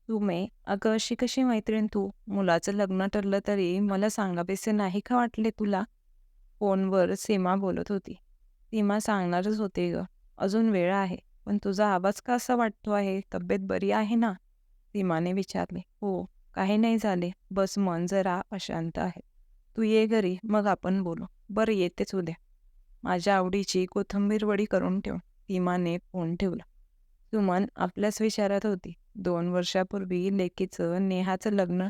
सुमे, अगं अशी कशी मैत्रीण तू? मुलाचं लग्न ठरलं तरी मला सांगावेसे नाही का वाटले तुला? फोनवर सीमा बोलत होती. सीमा सांगणारच होते ग. अजून वेळ आहे. पण तुझा आवाज का असा वाटतो आहे? तब्येत बरी आहे ना? सीमाने विचारले. हो, काही नाही झाले. बस मन जरा अशांत आहे. तू ये घरी, मग आपण बोलू. बरं येतेच उद्या. माझ्या आवडीची कोथिंबीर वडी करून ठेव. सीमाने फोन ठेवला. सुमन आपल्याच विचारात होती. 2 वर्षापूर्वी लेकीचं नेहाचं लग्न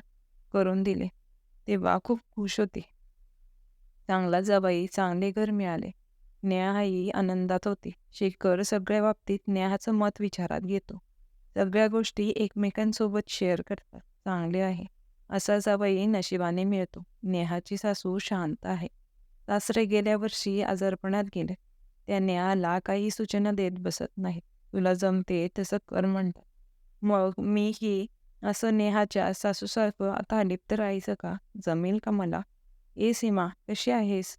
करून दिले. तेव्हा खूप खुश होती. चांगला जावई, चांगले घर मिळाले. नेहाही आनंदात होती. शेखर सगळ्या बाबतीत नेहाचं मत विचारात घेतो. सगळ्या गोष्टी एकमेकांसोबत शेअर करतात. चांगले आहे. असा जावई नशिबाने मिळतो. नेहाची सासू शांत आहे. सासरे गेल्या वर्षी आजारपणात गेले. त्या नेहाला काही सूचना देत बसत नाहीत. तुला जमते तसं कर म्हणतात. मग मीही असं नेहाच्या सासूसारखं आता अलिप्त राहायचं का? जमेल का मला? ए सीमा, कशी आहेस?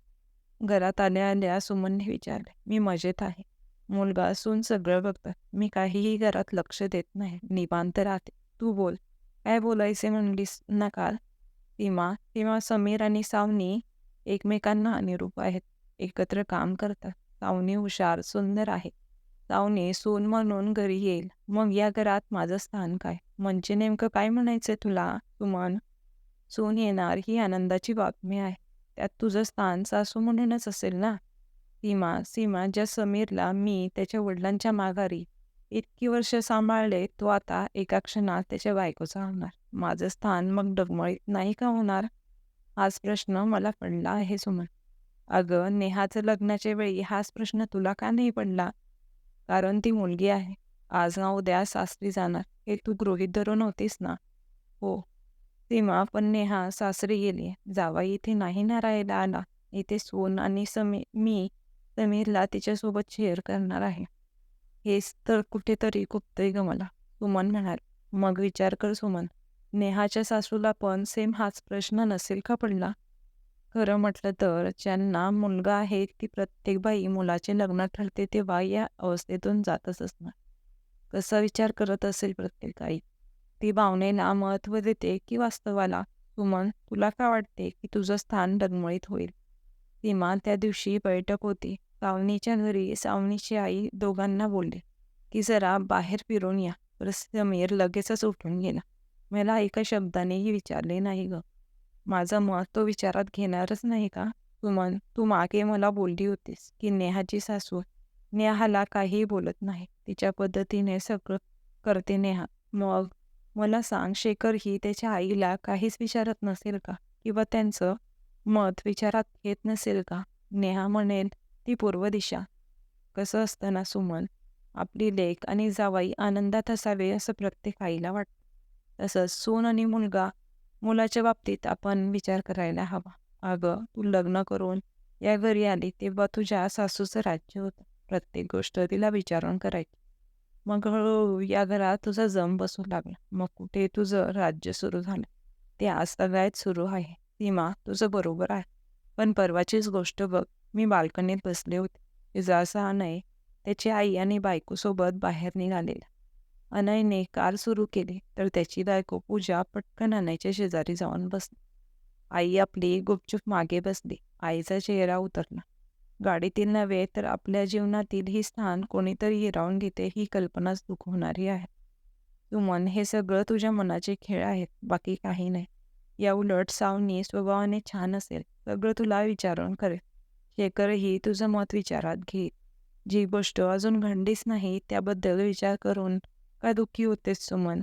घरात आल्या आल्या सुमनने विचारले. मी मजेत आहे. मुलगा सून सगळं बघतात. मी काहीही घरात लक्ष देत नाही. निवांत राहते. तू बोल. काय बोलायचे म्हणलीस ना काल? सीमा, तेव्हा समीर आणि सावनी एकमेकांना अनुरूप आहेत. एकत्र काम करतात. सावनी हुशार, सुंदर आहे. सावनी सून म्हणून घरी येईल. मग या घरात माझं स्थान काय? म्हणजे नेमकं काय म्हणायचंय तुला, सुमन? सून येणार ही आनंदाची बातमी आहे. त्यात तुझं स्थान सासू म्हणूनच असेल ना? सीमा, सीमा, ज्या समीरला मी त्याच्या वडिलांच्या माघारी इतकी वर्ष सांभाळले, तो आता एका क्षणात त्याच्या बायकोचा होणार. माझं स्थान मग डगमळीत नाही का होणार? हाच प्रश्न मला पडला आहे सुमन. अगं, नेहाचं लग्नाच्या वेळी हाच प्रश्न तुला का नाही पडला? कारण ती मुलगी आहे. आज ना उद्या सासरी जाणार. हे तू गृहीत धरून होतीस ना? हो. सीमा, पण नेहा सासरी गेली. जावई इथे नाही ना राहायला आला. इथे सून आणि मी समीरला तिच्यासोबत शेअर करणार आहे. हेच तर कुठेतरी खुपतंय ग मला, सुमन म्हणाल. मग विचार कर सुमन, नेहाच्या सासूला पण सेम हाच प्रश्न नसेल का पडला? खरं म्हटलं तर ज्यांना मुलगा आहे ती प्रत्येक बाई मुलाचे लग्न ठरते तेव्हा या अवस्थेतून जातच असणार. कसा विचार करत असेल प्रत्येक आई? ती भावनेला महत्त्व देते की वास्तवाला? सुमन, तुला का वाटते की तुझं स्थान डगमळीत होईल? सीमा, त्या दिवशी बैठक होती. सावनीच्या घरी सावनीची आई दोघांना बोलले की जरा बाहेर फिरून या. तर समीर लगेचच उठून गेला. मला एका शब्दानेही विचारले नाही ग. माझं मत तो विचारात घेणारच नाही का? सुमन, तू मागे मला बोलली होतीस की नेहाची सासू नेहाला काहीही बोलत नाही. तिच्या पद्धतीने सगळं करते नेहा. मग मला सांग, शेखर ही त्याच्या आईला काहीच विचारत नसेल का? किंवा त्यांचं मत विचारात घेत नसेल का? नेहा म्हणेल ती पूर्व दिशा. कसं असतं ना सुमन, आपली लेक आणि जावई आनंदात असावे असं प्रत्येक आईला वाटतं. तसंच सून आणि मुलाच्या बाबतीत आपण विचार करायला हवा. अगं, तू लग्न करून या घरी आली तेव्हा तुझ्या सासूचं राज्य होतं. प्रत्येक गोष्ट तिला विचारून करायची. मग हळूहळू या घरात तुझा जम बसू लागला. मग कुठे तुझं राज्य सुरू झालं. ते आज सगळ्यात सुरू आहे. सीमा, तुझं बरोबर आहे. पण परवाचीच गोष्ट बघ. मी बाल्कनीत बसले होते. तिचा अनय त्याची आई आणि बायकोसोबत बाहेर निघालेला. अनयने कार सुरू केली तर त्याची बायको पूजा पटकन अनयच्या शेजारी जाऊन बसली. आई आपली गुपचूप मागे बसली. आईचा चेहरा उतरला. गाडीतील नव्हे तर आपल्या जीवनातील ही स्थान कोणीतरी हिरावून घेते ही कल्पनाच दुखवणारी आहे. सुमन, हे सगळं तुझ्या मनाचे खेळ आहेत, बाकी काही नाही. या उलट सावनी स्वभावाने छान असेल, सगळं तुला विचारून करेल. शेखरही तुझं मत विचारात घे. जी गोष्ट अजून घडलीच नाही त्याबद्दल विचार करून का दुःखी होतेस सुमन?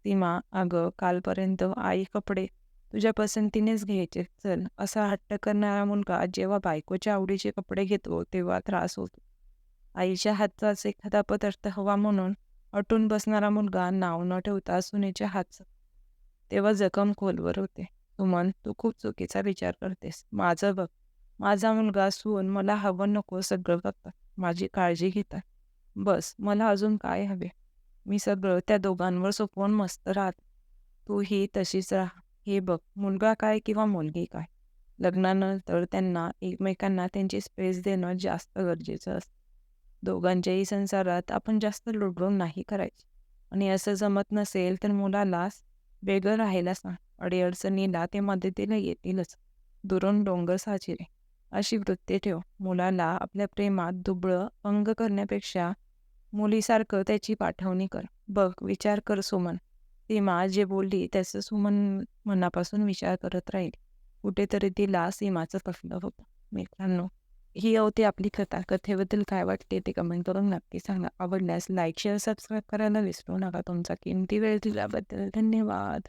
सीमा, अगं कालपर्यंत आई कपडे तुझ्या पसंतीनेच घ्यायचे चल असा हट्ट करणारा मुलगा जेव्हा बायकोच्या आवडीचे कपडे घेतो तेव्हा त्रास होतो. आईच्या हातचाच एखादा पदार्थ हवा म्हणून अटून बसणारा मुलगा नाव न ठेवता सुनेच्या हातचं तेव्हा जखम खोलवर होते. सुमन, तू खूप चुकीचा विचार करतेस. माझं बघ, माझा मुलगा सून मला हवं नको सगळं बघतात. माझी काळजी घेतात. बस मला अजून काय हवे? मी सगळं त्या दोघांवर सोपवून मस्त राहते. तूही तशीच राहा. हे बघ, मुलगा काय किंवा मुलगी काय, लग्नानंतर त्यांना एकमेकांना त्यांची स्पेस देणं जास्त गरजेचं असतं. दोघांच्याही संसारात आपण जास्त लुडबुड नाही करायची. आणि असं जमत नसेल तर मुलाला वेगळं राहायला सांग. अडीअडचणीला ते मदतीला येतीलच. दुरून डोंगर साजिरे अशी वृत्ती ठेव. मुलाला आपल्या प्रेमात दुबळं अंग करण्यापेक्षा मुलीसारखं त्याची पाठवणी कर. बघ, विचार कर सुमन. सीमा जे बोलली त्याचं सुमन मनापासून विचार करत राहील. कुठेतरी तिला सीमाचं पटलं होतं. मित्रांनो, ही होती आपली कथा. कथेबद्दल काय वाटते ते कमेंट करून नक्की सांगा. आवडल्यास लाईक, शेअर, सबस्क्राईब करायला विसरू नका. तुमचा किमती वेळ दिल्याबद्दल धन्यवाद.